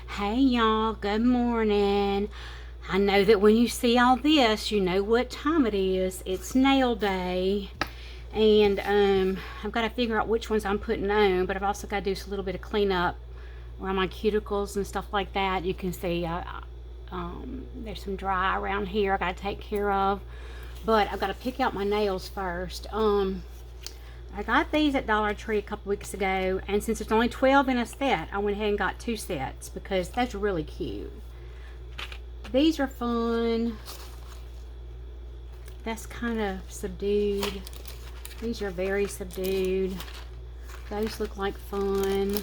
Hey y'all, good morning. I know that when you see all this, you know what time it is. It's nail day. And I've got to figure out which ones I'm putting on, but I've also got to do a little bit of cleanup around my cuticles and stuff like that. You can see there's some dry around here I got to take care of. But I've got to pick out my nails first. I got these at Dollar Tree a couple weeks ago, and since it's only 12 in a set, I went ahead and got 2 sets because that's really cute. These are fun. That's kind of subdued. These are very subdued. Those look like fun.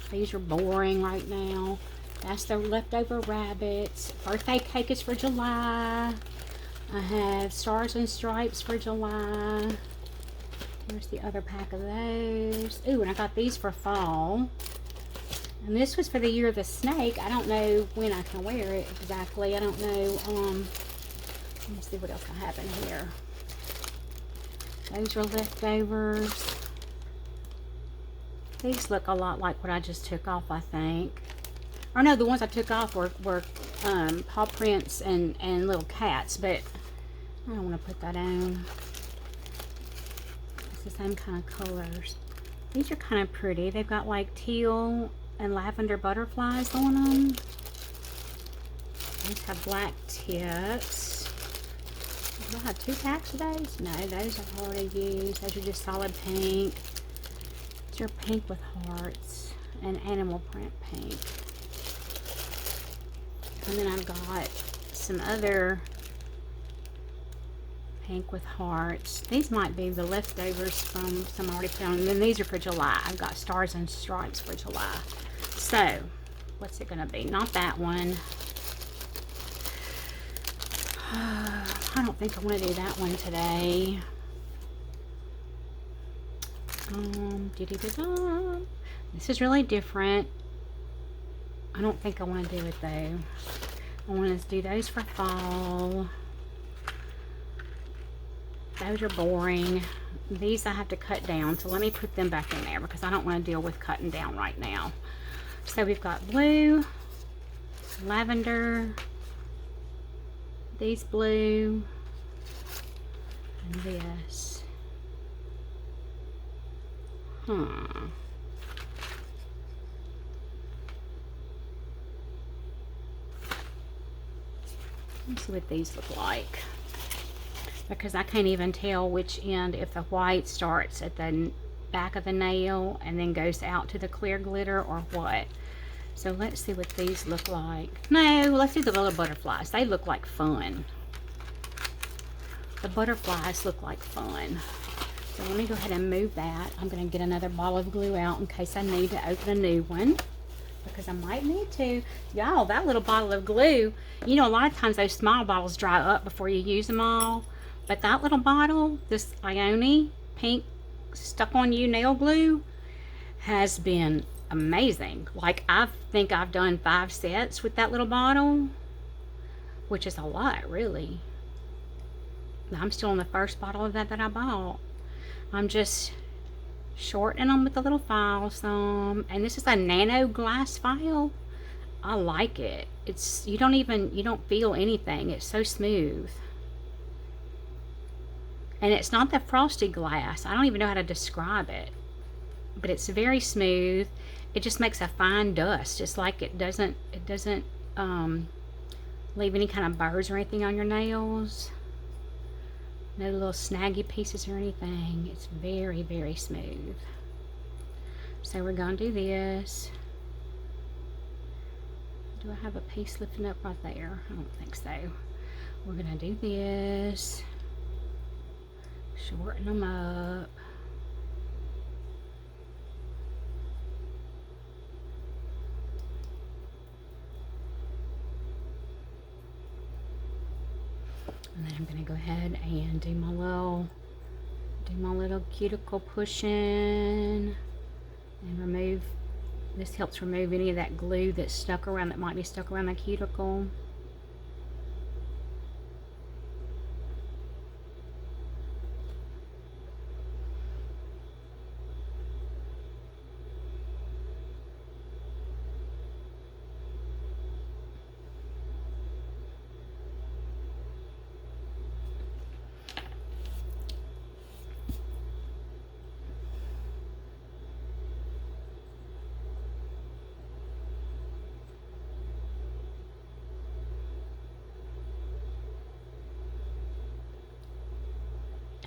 These are boring right now. That's the leftover rabbits. Birthday cake is for July. I have Stars and Stripes for July. Here's the other pack of those. Ooh, and I got these for fall. And this was for the Year of the Snake. I don't know when I can wear it exactly. I don't know. Let me see what else I have in here. Those are leftovers. These look a lot like what I just took off, I think. Or no, the ones I took off were paw prints and little cats, but I don't want to put that on. It's the same kind of colors. These are kind of pretty. They've got like teal and lavender butterflies on them. These have black tips. Do I have 2 packs of those? No, those I've already used. Those are just solid pink. These are pink with hearts and animal print pink. And then I've got some other pink with hearts. These might be the leftovers from some I already put on. And then these are for July. I've got Stars and Stripes for July. So, what's it going to be? Not that one. I don't think I want to do that one today. This is really different. I don't think I want to do it though. I want to do those for fall. Those are boring. These I have to cut down, so let me put them back in there because I don't want to deal with cutting down right now. So we've got blue, lavender, these blue, and this. Let's see what these look like. Because I can't even tell which end, if the white starts at the back of the nail and then goes out to the clear glitter or what. So let's see what these look like. No, let's do the little butterflies. They look like fun. The butterflies look like fun. So let me go ahead and move that. I'm going to get another ball of glue out in case I need to open a new one, because I might need to. Y'all, that little bottle of glue, you know, a lot of times those small bottles dry up before you use them all. But that little bottle, this Ioni pink stuck on you nail glue, has been amazing. Like, I think I've done 5 sets with that little bottle, which is a lot, really. I'm still on the first bottle of that I bought. I'm just shortening them with the little file some. And this is a nano glass file. I like it. It's, you don't feel anything. It's so smooth. And it's not the frosted glass. I don't even know how to describe it. But it's very smooth. It just makes a fine dust. It's like it doesn't leave any kind of burrs or anything on your nails. No little snaggy pieces or anything. It's very, very smooth. So we're going to do this. Do I have a piece lifting up right there? I don't think so. We're going to do this. Shorten them up. And then I'm going to go ahead and do my little cuticle pushing and remove. This helps remove any of that glue that's stuck around, that might be stuck around the cuticle.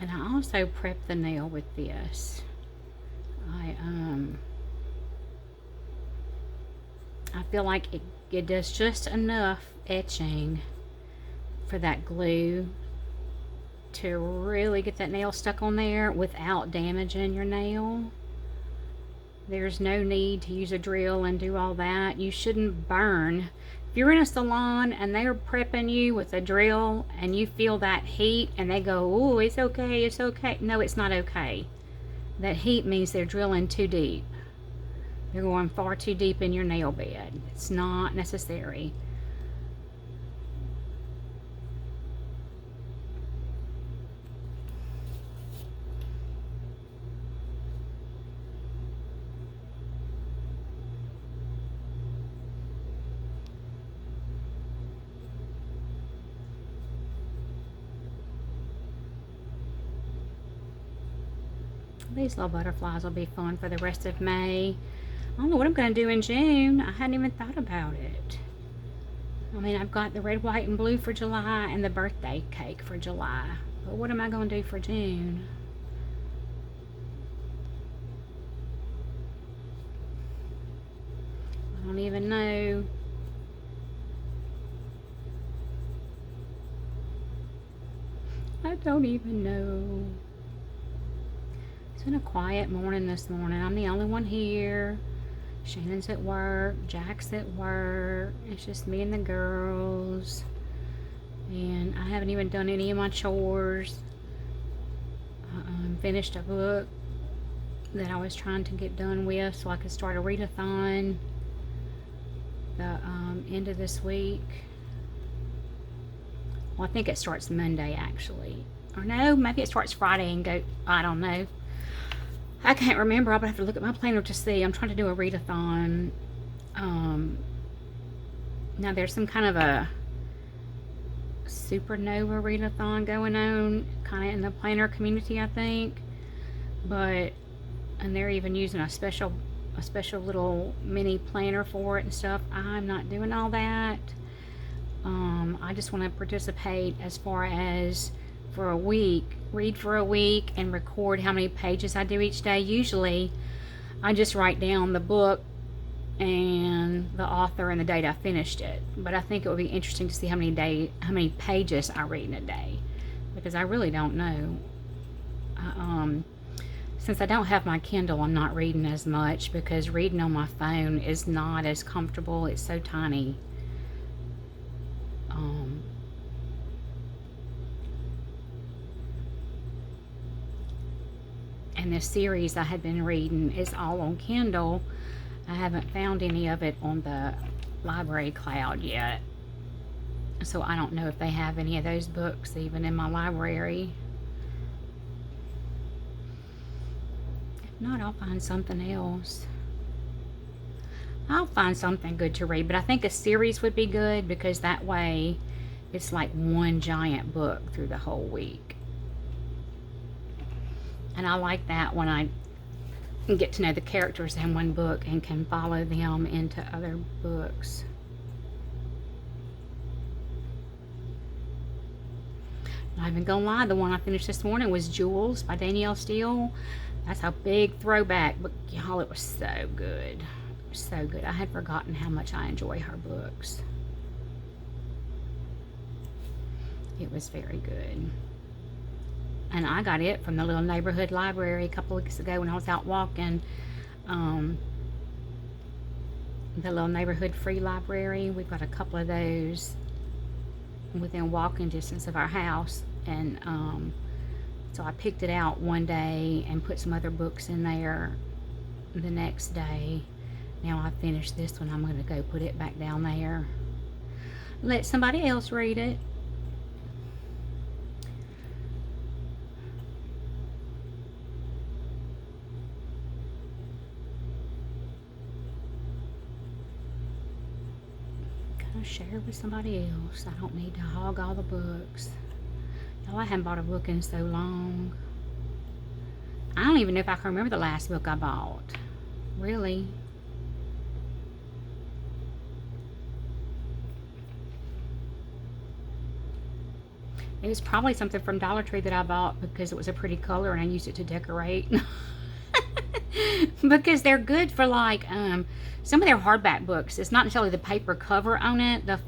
And I also prep the nail with this. I feel like it does just enough etching for that glue to really get that nail stuck on there without damaging your nail. There's no need to use a drill and do all that. You shouldn't burn. If you're in a salon and they're prepping you with a drill and you feel that heat and they go, oh, it's okay, it's okay. No, it's not okay. That heat means they're drilling too deep. They're going far too deep in your nail bed. It's not necessary. These little butterflies will be fun for the rest of May. I don't know what I'm going to do in June. I hadn't even thought about it. I mean, I've got the red, white, and blue for July and the birthday cake for July. But what am I going to do for June? I don't even know. I don't even know. It's been a quiet morning this morning. I'm the only one here. Shannon's at work. Jack's at work. It's just me and the girls. And I haven't even done any of my chores. I finished a book that I was trying to get done with so I could start a readathon the end of this week. Well, I think it starts Monday actually. Or no, maybe it starts Friday and go, I don't know. I can't remember. I'll have to look at my planner to see. I'm trying to do a readathon. Now there's some kind of a supernova readathon going on, kind of in the planner community, I think. And they're even using a special little mini planner for it and stuff. I'm not doing all that. I just want to participate as far as for a week, read for a week and record how many pages I do each day. Usually I just write down the book and the author and the date I finished it, but I think it would be interesting to see how many pages I read in a day, because I really don't know. Since I don't have my Kindle, I'm not reading as much because reading on my phone is not as comfortable. It's so tiny. And the series I had been reading is all on Kindle. I haven't found any of it on the library cloud yet. So I don't know if they have any of those books even in my library. If not, I'll find something else. I'll find something good to read, but I think a series would be good because that way it's like one giant book through the whole week. And I like that when I get to know the characters in one book and can follow them into other books. Not even gonna lie, the one I finished this morning was Jewels by Danielle Steele. That's a big throwback, but y'all, it was so good. So good. I had forgotten how much I enjoy her books. It was very good. And I got it from the little neighborhood library a couple weeks ago when I was out walking. The little neighborhood free library. We've got a couple of those within walking distance of our house. And so I picked it out one day and put some other books in there the next day. Now I finished this one. I'm going to go put it back down there. Let somebody else read it. Share with somebody else. I don't need to hog all the books. Y'all, I haven't bought a book in so long. I don't even know if I can remember the last book I bought. Really. It was probably something from Dollar Tree that I bought because it was a pretty color and I used it to decorate. Because they're good for like some of their hardback books. It's not necessarily the paper cover on it. The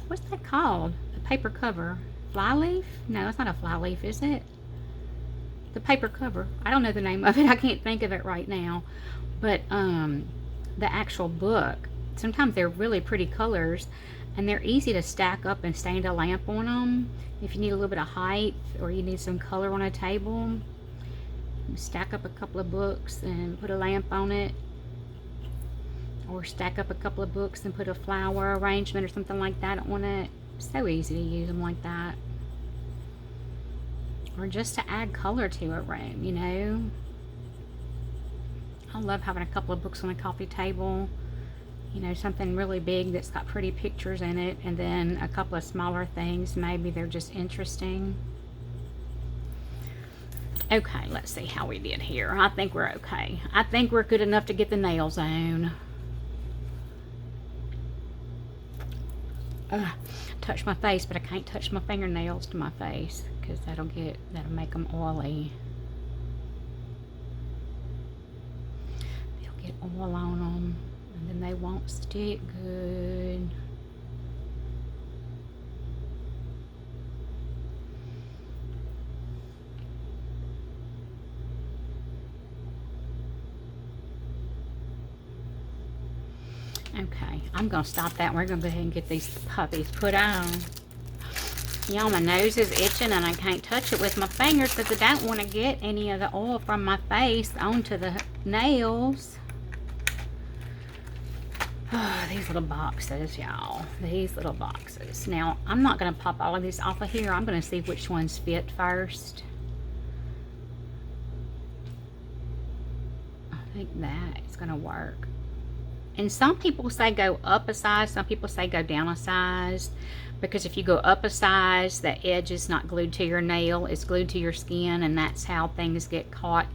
what's that called? The paper cover. Flyleaf? No, it's not a flyleaf, is it? The paper cover. I don't know the name of it. I can't think of it right now. But the actual book, sometimes they're really pretty colors and they're easy to stack up and stand a lamp on them. If you need a little bit of height or you need some color on a table, you stack up a couple of books and put a lamp on it, or stack up a couple of books and put a flower arrangement or something like that on it. So easy to use them like that, or just to add color to a room, you know. I love having a couple of books on a coffee table, you know, something really big that's got pretty pictures in it, and then a couple of smaller things, maybe they're just interesting. Okay, let's see how we did here. I think we're okay. I think we're good enough to get the nails on. Touch my face, but I can't touch my fingernails to my face because that'll make them oily. They'll get oil on them and then they won't stick good. Okay, I'm going to stop that. We're going to go ahead and get these puppies put on. Y'all, my nose is itching and I can't touch it with my fingers because I don't want to get any of the oil from my face onto the nails. Oh, these little boxes, y'all. These little boxes. Now, I'm not going to pop all of these off of here. I'm going to see which ones fit first. I think that is going to work. And some people say go up a size, some people say go down a size. Because if you go up a size, the edge is not glued to your nail, it's glued to your skin, and that's how things get caught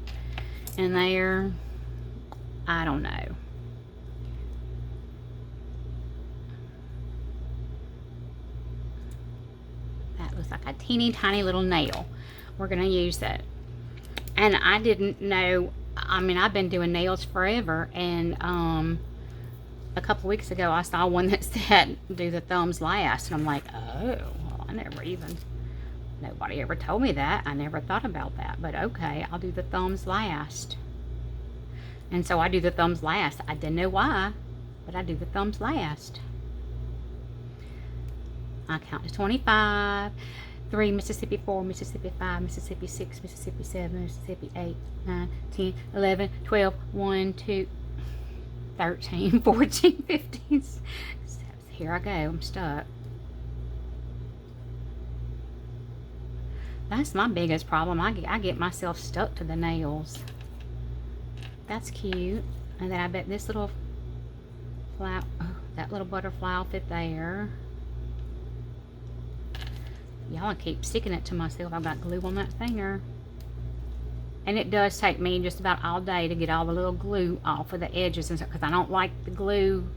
in there. I don't know. That looks like a teeny tiny little nail. We're going to use that. And I didn't know, I mean, I've been doing nails forever, and a couple weeks ago I saw one that said do the thumbs last, and I'm like, oh, well, nobody ever told me that. I never thought about that, but okay, I'll do the thumbs last. And so I do the thumbs last. I didn't know why, but I do the thumbs last. I count to 25. 3, Mississippi, 4, Mississippi, 5, Mississippi, 6, Mississippi, 7, Mississippi, 8, 9, 10, 11, 12, 1, 2, 13, 14, 15. Here I go. I'm stuck. That's my biggest problem. I get myself stuck to the nails. That's cute. And then I bet this little flower, that little butterfly will fit there. Y'all, I keep sticking it to myself. I've got glue on that finger. And it does take me just about all day to get all the little glue off of the edges and stuff, because I don't like the glue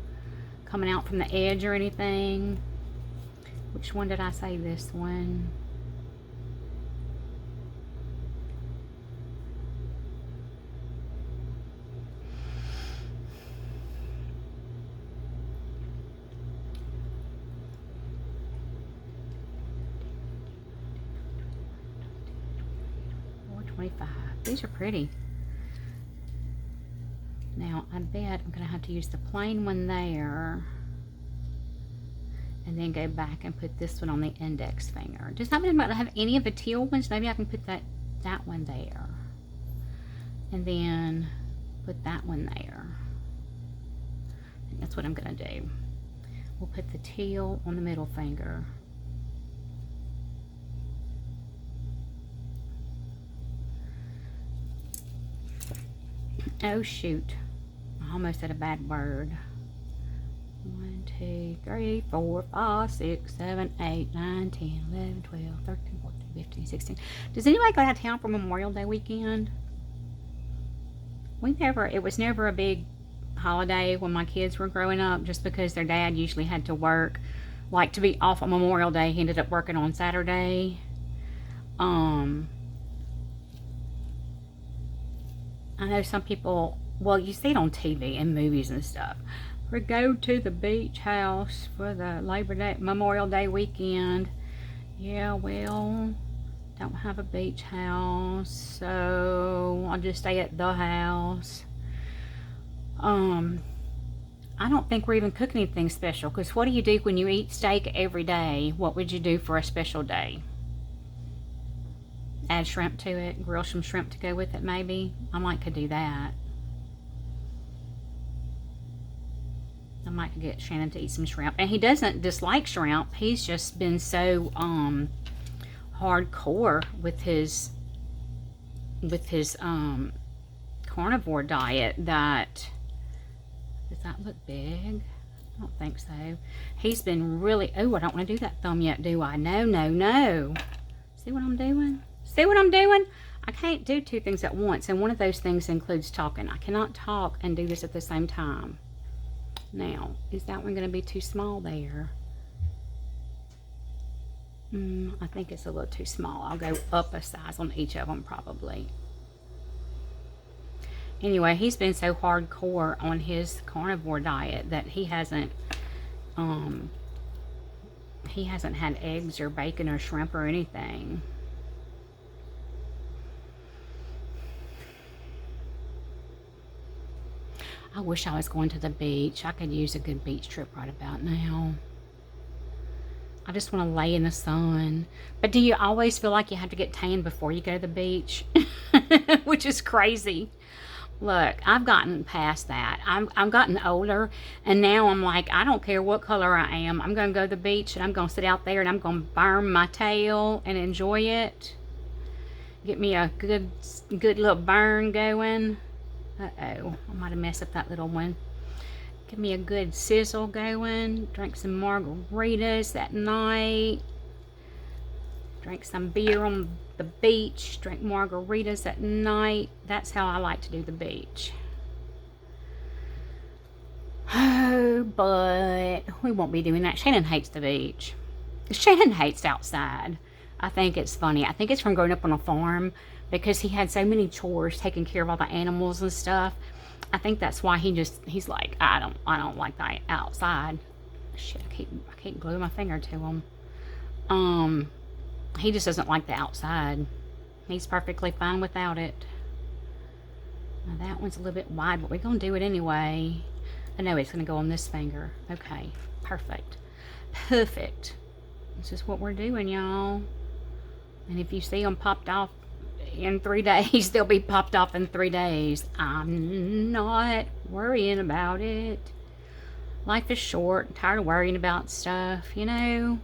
coming out from the edge or anything. Which one did I say? This one. These are pretty. Now, I bet I'm going to have to use the plain one there and then go back and put this one on the index finger. Just not going to have any of the teal ones. Maybe I can put that one there and then put that one there. I think that's what I'm going to do. We'll put the teal on the middle finger. Oh shoot, I almost said a bad word. 1, 2, 3, 4, 5, 6, 7, 8, 9, 10, 11, 12, 13, 14, 15, 16. Does anybody go out of town for Memorial Day weekend? It was never a big holiday when my kids were growing up, just because their dad usually had to work like to be off on Memorial Day. He ended up working on Saturday. I know some people, well, you see it on TV and movies and stuff. We go to the beach house for the Memorial Day weekend. Yeah, well, don't have a beach house, so I'll just stay at the house. I don't think we're even cooking anything special, because what do you do when you eat steak every day? What would you do for a special day? Add shrimp to it, grill some shrimp to go with it maybe. I might could do that. I might get Shannon to eat some shrimp. And he doesn't dislike shrimp. He's just been so hardcore with his carnivore diet that, does that look big? I don't think so. He's been really, oh, I don't want to do that thumb yet, do I? No, no, no. See what I'm doing? See what I'm doing? I can't do two things at once, and one of those things includes talking. I cannot talk and do this at the same time. Now, is that one going to be too small there? I think it's a little too small. I'll go up a size on each of them probably. Anyway, he's been so hardcore on his carnivore diet that he hasn't had eggs or bacon or shrimp or anything. I wish I was going to the beach. I could use a good beach trip right about now. I just want to lay in the sun. But do you always feel like you have to get tan before you go to the beach? Which is crazy. Look, I've gotten past that. I've gotten older, and now I'm like, I don't care what color I am. I'm going to go to the beach, and I'm going to sit out there, and I'm going to burn my tail and enjoy it. Get me a good little burn going. Uh-oh, I might have messed up that little one. Give me a good sizzle going. Drink some margaritas that night. Drink some beer on the beach. Drink margaritas at night. That's how I like to do the beach. Oh, but we won't be doing that. Shannon hates the beach. Shannon hates outside. I think it's funny. I think it's from growing up on a farm, because he had so many chores taking care of all the animals and stuff. I think that's why he's like, I don't like the outside. Shit, I keep gluing my finger to him. He just doesn't like the outside. He's perfectly fine without it. Now that one's a little bit wide, but we're gonna do it anyway. I know it's gonna go on this finger. Okay, perfect. Perfect. This is what we're doing, y'all. And if you see them popped off in 3 days, they'll be popped off in 3 days. I'm not worrying about it. Life is short. I'm tired of worrying about stuff, you know.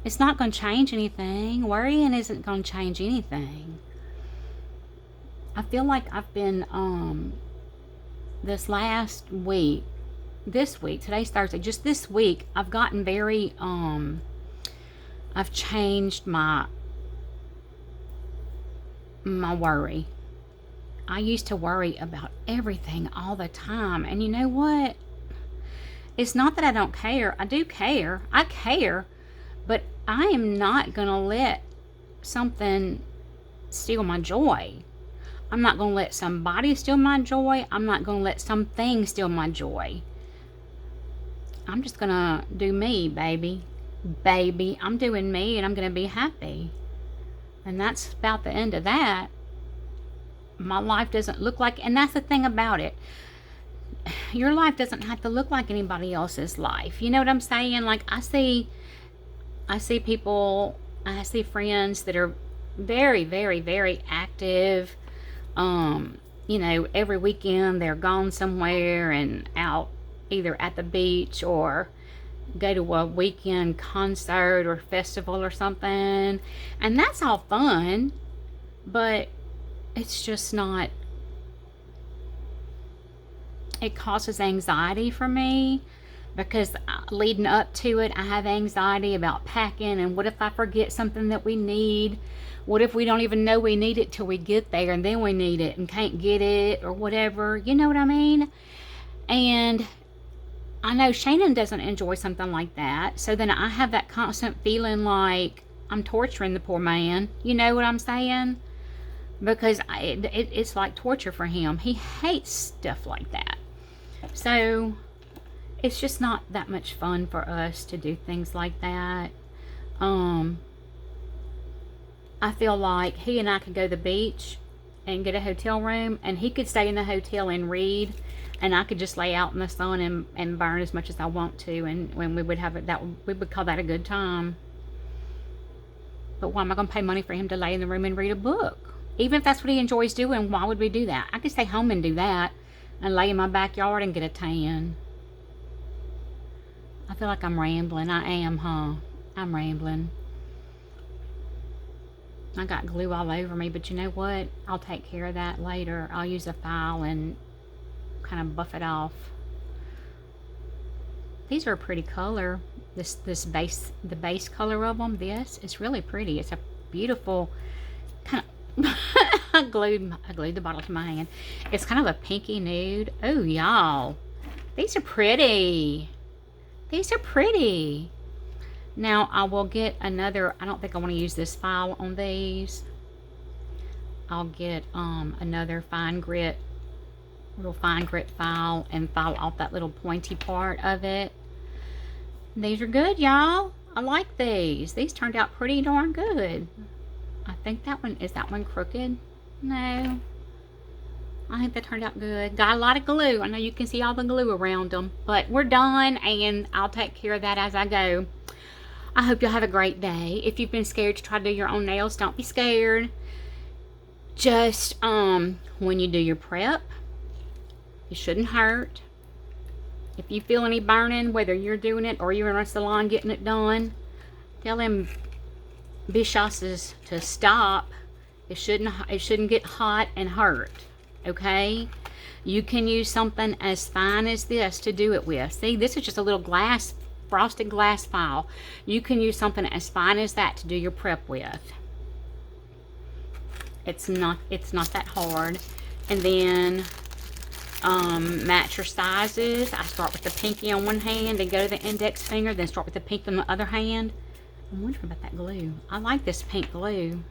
It's not going to change anything. Worrying isn't going to change anything. I feel like I've been this week, today's Thursday, just this week, I've gotten very I've changed my worry. I used to worry about everything all the time, and you know what? It's not that I don't care. I do care. I care, but I am not gonna let something steal my joy. I'm not gonna let somebody steal my joy. I'm not gonna let something steal my joy. I'm just gonna do me, baby. I'm doing me, and I'm gonna be happy. And that's about the end of that. My life doesn't look like, and that's the thing about it. Your life doesn't have to look like anybody else's life. You know what I'm saying? Like, I see people, I see friends that are very, very, very active. You know, every weekend they're gone somewhere and out either at the beach or go to a weekend concert or festival or something, and that's all fun, but it's just not, it causes anxiety for me, because leading up to it, I have anxiety about packing, and what if I forget something that we need? What if we don't even know we need it till we get there, and then we need it and can't get it or whatever, you know what I mean? And I know Shannon doesn't enjoy something like that. So then I have that constant feeling like I'm torturing the poor man. You know what I'm saying? Because it's like torture for him. He hates stuff like that. So it's just not that much fun for us to do things like that. I feel like he and I could go to the beach and get a hotel room, and he could stay in the hotel and read, and I could just lay out in the sun and burn as much as I want to, and when we would have it, we would call that a good time. But why am I going to pay money for him to lay in the room and read a book? Even if that's what he enjoys doing, why would we do that? I could stay home and do that and lay in my backyard and get a tan. I feel like I'm rambling. I am, huh? I'm rambling. I got glue all over me, but you know what? I'll take care of that later. I'll use a file and kind of buff it off. These are a pretty color. The base color of them, this is really pretty. It's a beautiful kind of I glued the bottle to my hand. It's kind of a pinky nude. Oh, y'all. These are pretty. These are pretty. Now, I will get another, I don't think I want to use this file on these. I'll get another real fine grit file and file off that little pointy part of it. These are good, y'all. I like these. These turned out pretty darn good. I think is that one crooked? No. I think that turned out good. Got a lot of glue. I know you can see all the glue around them, but we're done, and I'll take care of that as I go. I hope you'll have a great day. If you've been scared to try to do your own nails, don't be scared. Just when you do your prep, it shouldn't hurt. If you feel any burning, whether you're doing it or you're in a salon getting it done, tell them Bishosses to stop. It shouldn't get hot and hurt. Okay? You can use something as fine as this to do it with. See, this is just a little frosted glass file. You can use something as fine as that to do your prep with. It's not that hard. And then match your sizes. I start with the pinky on one hand and go to the index finger, then start with the pink on the other hand. I'm wondering about that glue. I like this pink glue.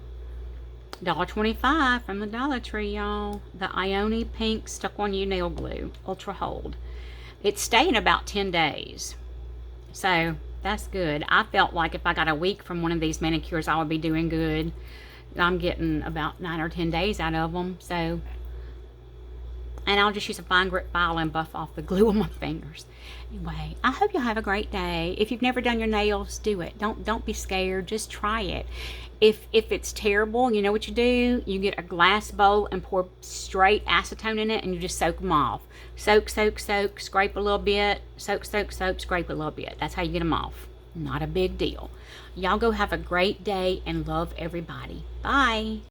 $1.25 from the Dollar Tree, y'all. The Ioni Pink Stuck On You Nail Glue Ultra Hold. It's staying about 10 days. So that's good. I felt like if I got a week from one of these manicures, I would be doing good. I'm getting about 9 or 10 days out of them. So, and I'll just use a fine grit file and buff off the glue on my fingers. Anyway, I hope you'll have a great day. If you've never done your nails, do it. Don't be scared. Just try it. If it's terrible, you know what you do? You get a glass bowl and pour straight acetone in it, and you just soak them off. Soak, scrape a little bit. Soak, scrape a little bit. That's how you get them off. Not a big deal. Y'all go have a great day and love everybody. Bye.